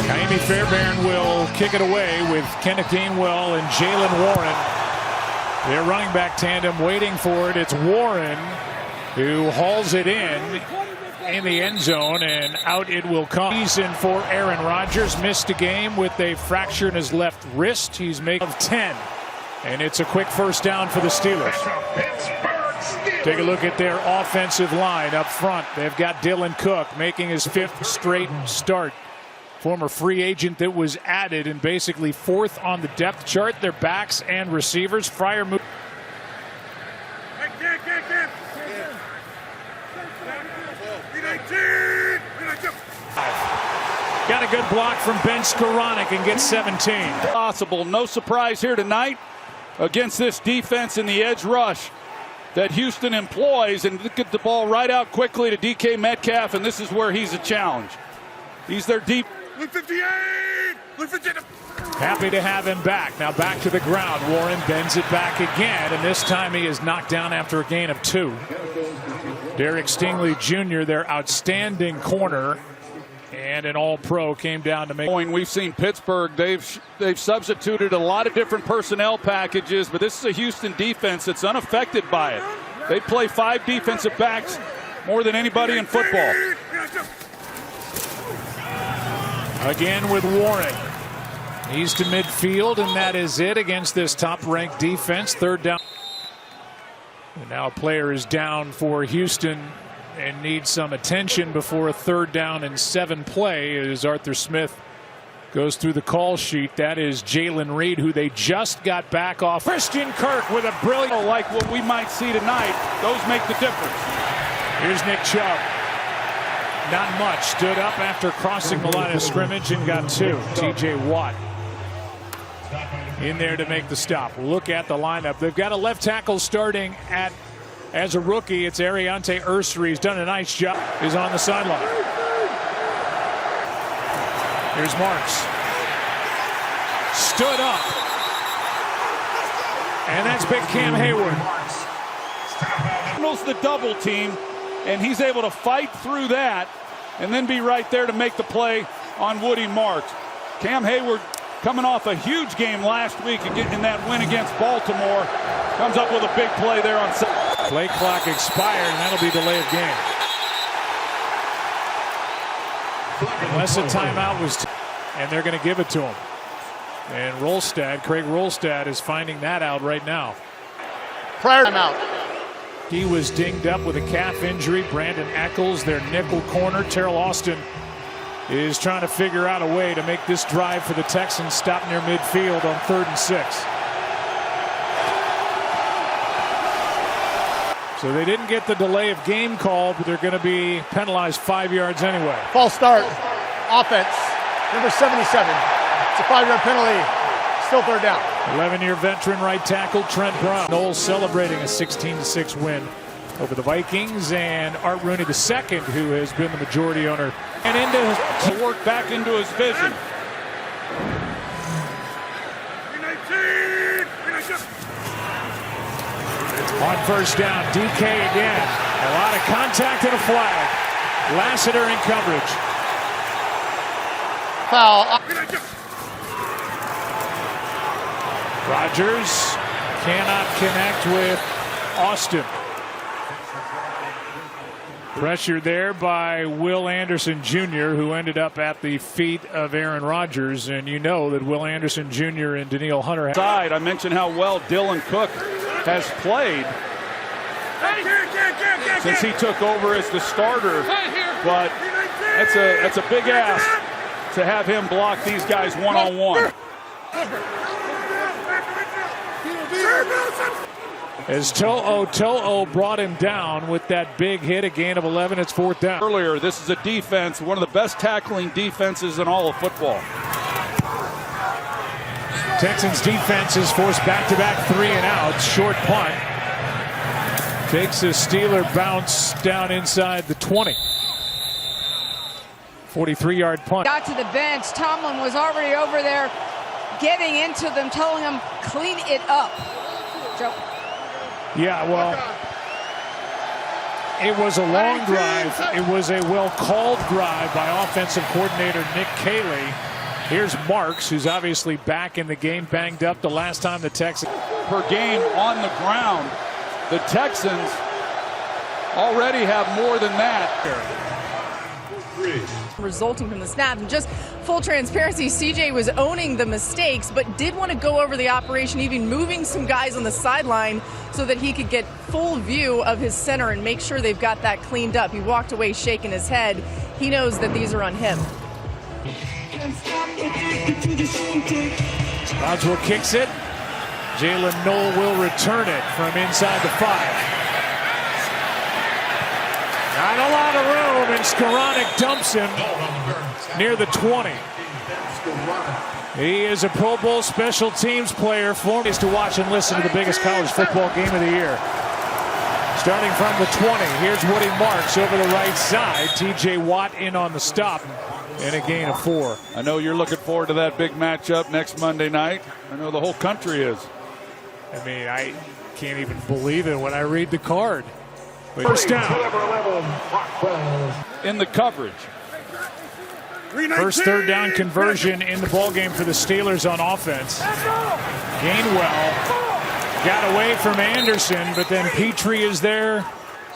Amy Fairbairn will kick it away with Kenneth Gainwell and Jalen Warren. Their running back tandem waiting for it. It's Warren who hauls it in the end zone, and out it will come. Season for Aaron Rodgers. Missed a game with a fracture in his left wrist. He's making 10, and it's a quick first down for the Steelers. Take a look at their offensive line up front. They've got Dylan Cook making his 5th straight start. Former free agent that was added and basically 4th on the depth chart. Their backs and receivers. Fryer move. Got a good block from Ben Skoranek and gets 17. Possible. No surprise here tonight against this defense in the edge rush that Houston employs, and get the ball right out quickly to DK Metcalf, and this is where he's a challenge. He's their deep. Happy to have him back. Now back to the ground. Warren bends it back again, and this time he is knocked down after a gain of 2. Derek Stingley Jr., their outstanding corner and an all-pro, came down to make. We've seen Pittsburgh. They've substituted a lot of different personnel packages, but this is a Houston defense that's unaffected by it. They play 5 defensive backs more than anybody in football. Again with Warren. He's to midfield, and that is it against this top-ranked defense. 3rd down. And now a player is down for Houston and needs some attention before a 3rd down and 7 play as Arthur Smith goes through the call sheet. That is Jalen Reed, who they just got back off. Christian Kirk with a brilliant. Like what we might see tonight, those make the difference. Here's Nick Chubb. Not much. Stood up after crossing the line of scrimmage and got 2. T.J. Watt in there to make the stop. Look at the lineup. They've got a left tackle starting as a rookie. It's Ariante Ursary. He's done a nice job. He's on the sideline. Here's Marks. Stood up. And that's big Cam Hayward. Knows the double team, and he's able to fight through that and then be right there to make the play on Woody Marks. Cam Hayward, coming off a huge game last week in that win against Baltimore, comes up with a big play there on Sunday. Play clock expired, and that'll be delay of game. Unless a timeout was, and they're going to give it to him. And Craig Rolstad is finding that out right now. Prior timeout. He was dinged up with a calf injury. Brandon Eccles, their nickel corner. Terrell Austin is trying to figure out a way to make this drive for the Texans stop near midfield on 3rd and 6. So they didn't get the delay of game call, but they're going to be penalized 5 yards anyway. False start. Offense. Number 77. It's a 5-yard penalty. Still 3rd down. 11-year veteran right tackle Trent Brown. Knowles celebrating a 16-6 win over the Vikings, and Art Rooney II, who has been the majority owner, and to work back into his vision. On 1st down, DK again. A lot of contact and a flag. Lassiter in coverage. Foul. Rodgers cannot connect with Austin. Pressure there by Will Anderson Jr., who ended up at the feet of Aaron Rodgers. And you know that Will Anderson Jr. and Danielle Hunter. I mentioned how well Dylan Cook has played since he took over as the starter. But that's a big ask to have him block these guys one-on-one. As To'o brought him down with that big hit, a gain of 11, it's 4th down. Earlier, this is a defense, one of the best tackling defenses in all of football. Texans defense is forced back-to-back 3-and-outs. Short punt. Takes a Steeler bounce down inside the 20. 43-yard punt. Got to the bench. Tomlin was already over there getting into them, telling them, clean it up. Joe. Yeah, well, It was a long drive. It was a well-called drive by offensive coordinator Nick Caley. Here's Marks, who's obviously back in the game, banged up the last time the Texans. Per game on the ground, the Texans already have more than that. Resulting from the snap, and just full transparency, CJ was owning the mistakes but did want to go over the operation, even moving some guys on the sideline so that he could get full view of his center and make sure they've got that cleaned up. He walked away shaking his head. He knows that these are on him. Boswell kicks it. Jalen Knoll will return it from inside the 5. Not a lot of room, and Skoranek dumps him near the 20. He is a Pro Bowl special teams player. Former is to watch and listen to the biggest college football game of the year. Starting from the 20, here's Woody Marks over the right side. TJ Watt in on the stop, and a gain of 4. I know you're looking forward to that big matchup next Monday night. I know the whole country is. I mean, I can't even believe it when I read the card. First down. In the coverage. First third down conversion in the ballgame for the Steelers on offense. Gainwell got away from Anderson, but then Petrie is there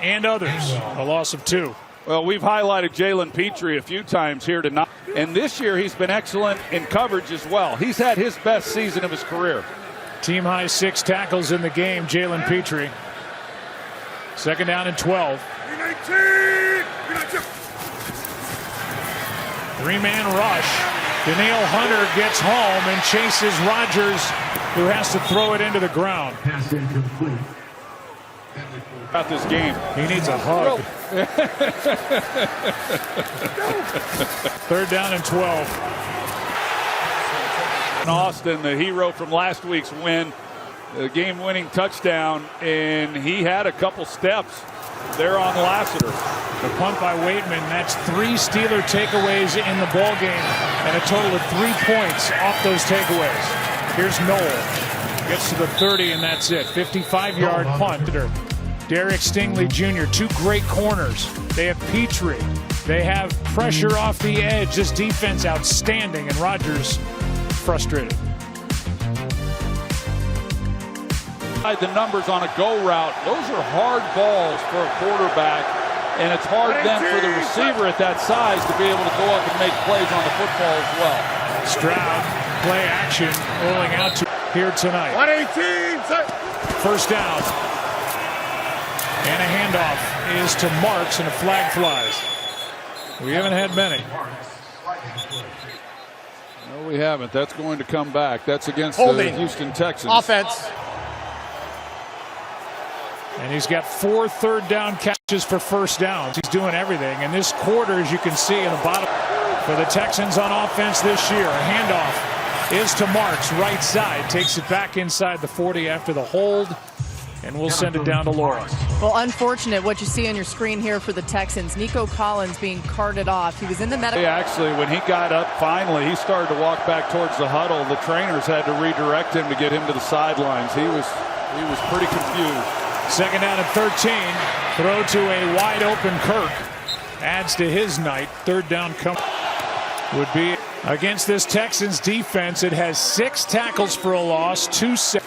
and others. A loss of 2. Well, we've highlighted Jalen Petrie a few times here tonight. And this year he's been excellent in coverage as well. He's had his best season of his career. Team high 6 tackles in the game, Jalen Petrie. Second down and 12. 3-man rush. Danielle Hunter gets home and chases Rodgers, who has to throw it into the ground. About this game. He needs a hug. Third down and 12. Austin, the hero from last week's win, the game-winning touchdown, and he had a couple steps there on Lassiter. The punt by Waitman, that's 3 Steeler takeaways in the ball game, and a total of 3 points off those takeaways. Here's Knoll, gets to the 30, and that's it. 55-yard punt. Derek Stingley Jr., 2 great corners. They have Petrie. They have pressure off the edge. This defense outstanding, and Rodgers frustrated. The numbers on a go route, those are hard balls for a quarterback, and it's hard then for the receiver at that size to be able to go up and make plays on the football as well. Stroud, play action, rolling out to here tonight. 118. First down. And a handoff is to Marks, and a flag flies. We haven't had many. No, we haven't. That's going to come back. That's against Holding. the Houston Texans. Offense. And he's got 4 third down catches for first downs. He's doing everything. And this quarter, as you can see in the bottom, for the Texans on offense this year, a handoff is to Marks, right side. Takes it back inside the 40 after the hold. And we'll send it down to Laura. Well, unfortunate what you see on your screen here for the Texans. Nico Collins being carted off. He was in the medical. Yeah, actually, when he got up finally, he started to walk back towards the huddle. The trainers had to redirect him to get him to the sidelines. He was pretty confused. Second down and 13. Throw to a wide open Kirk. Adds to his night. Third down come would be against this Texans defense. It has 6 tackles for a loss, 2 sacks.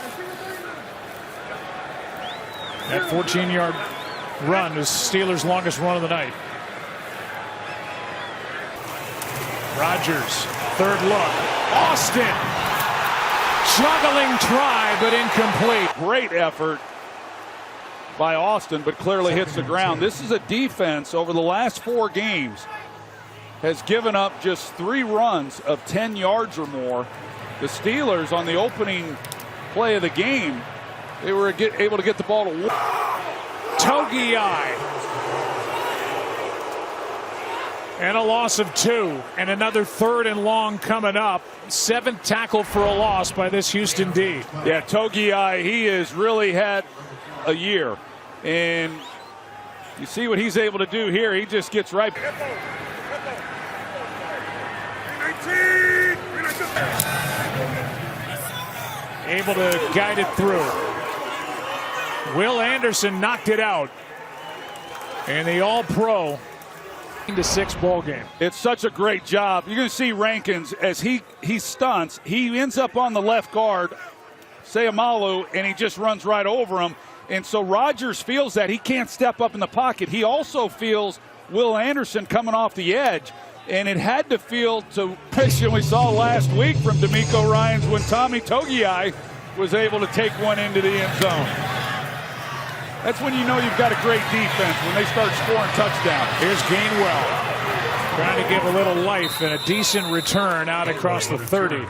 That 14-yard run is Steelers' longest run of the night. Rodgers, third look. Austin, juggling try, but incomplete. Great effort by Austin, but clearly hits the ground. This is a defense over the last 4 games has given up just 3 runs of 10 yards or more. The Steelers on the opening play of the game, they were able to get the ball to Togiai. And a loss of 2. And another 3rd and long coming up. 7th tackle for a loss by this Houston D. Yeah, Togiai, he has really had a year. And you see what he's able to do here. He just gets right. Able to guide it through. Will Anderson knocked it out. in the All-Pro 9-6 ball game. It's such a great job. You're going to see Rankins as he stunts. He ends up on the left guard, Sayamalu, and he just runs right over him. And so Rodgers feels that he can't step up in the pocket. He also feels Will Anderson coming off the edge. And it had to feel to picture we saw last week from D'Amico Ryans when Tommy Togiai was able to take one into the end zone. That's when you know you've got a great defense, when they start scoring touchdowns. Here's Gainwell trying to give a little life and a decent return out across the 30.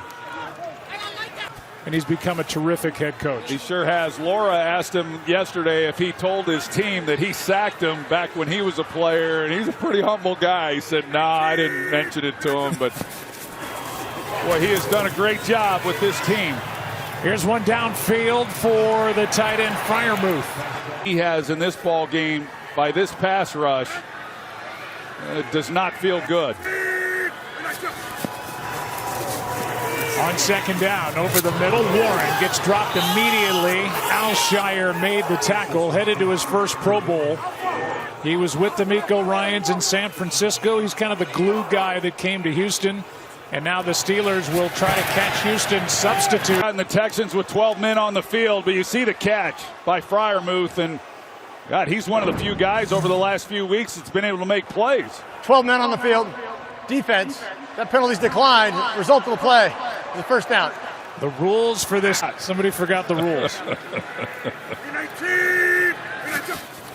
And he's become a terrific head coach. He sure has. Laura asked him yesterday if he told his team that he sacked him back when he was a player, and he's a pretty humble guy. He said, nah, I didn't mention it to him, but boy, he has done a great job with this team. Here's one downfield for the tight end, Freiermuth. He has in this ball game by this pass rush. It does not feel good. On second down, over the middle, Warren gets dropped immediately. Alshire made the tackle, headed to his first Pro Bowl. He was with D'Amico Ryans in San Francisco. He's kind of the glue guy that came to Houston. And now the Steelers will try to catch Houston's substitute. And the Texans with 12 men on the field, but you see the catch by Freiermuth, and God, he's one of the few guys over the last few weeks that's been able to make plays. 12 men on the field. Defense. That penalty's declined. Result of the play is a first down. The rules for this. Somebody forgot the rules.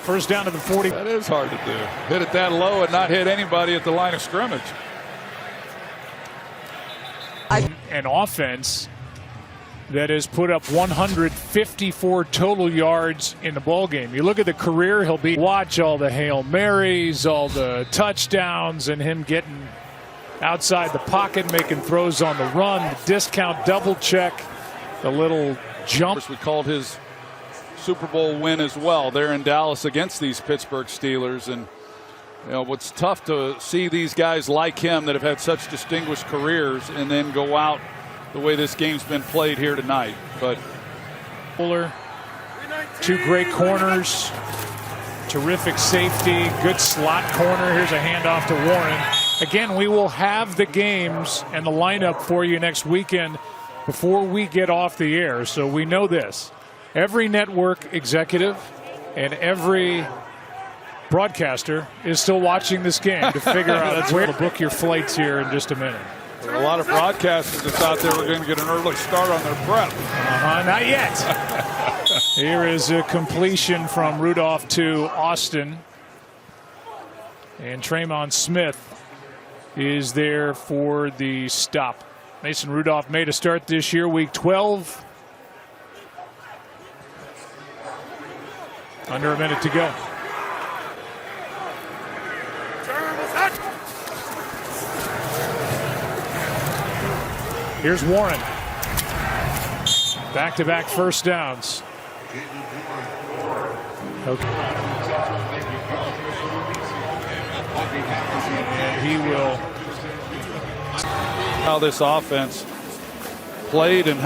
First down to the 40. That is hard to do. Hit it that low and not hit anybody at the line of scrimmage. An offense that has put up 154 total yards in the ball game. You look at the career, he'll be watch all the Hail Marys, all the touchdowns, and him getting outside the pocket, making throws on the run, the discount double check, the little jump. We called his Super Bowl win as well there in Dallas against these Pittsburgh Steelers. And you know, what's tough to see these guys like him that have had such distinguished careers and then go out the way this game's been played here tonight. But Fuller, two great corners, terrific safety, good slot corner. Here's a handoff to Warren. Again, we will have the games and the lineup for you next weekend before we get off the air. So we know this. Every network executive and every broadcaster is still watching this game to figure out where to book your flights here in just a minute. There are a lot of broadcasters that thought they were going to get an early start on their prep. Not yet. Here is a completion from Rudolph to Austin. And Tremon Smith is there for the stop. Mason Rudolph made a start this year, week 12. Under a minute to go. Here's Warren. Back-to-back first downs. Okay. And he will. How this offense played and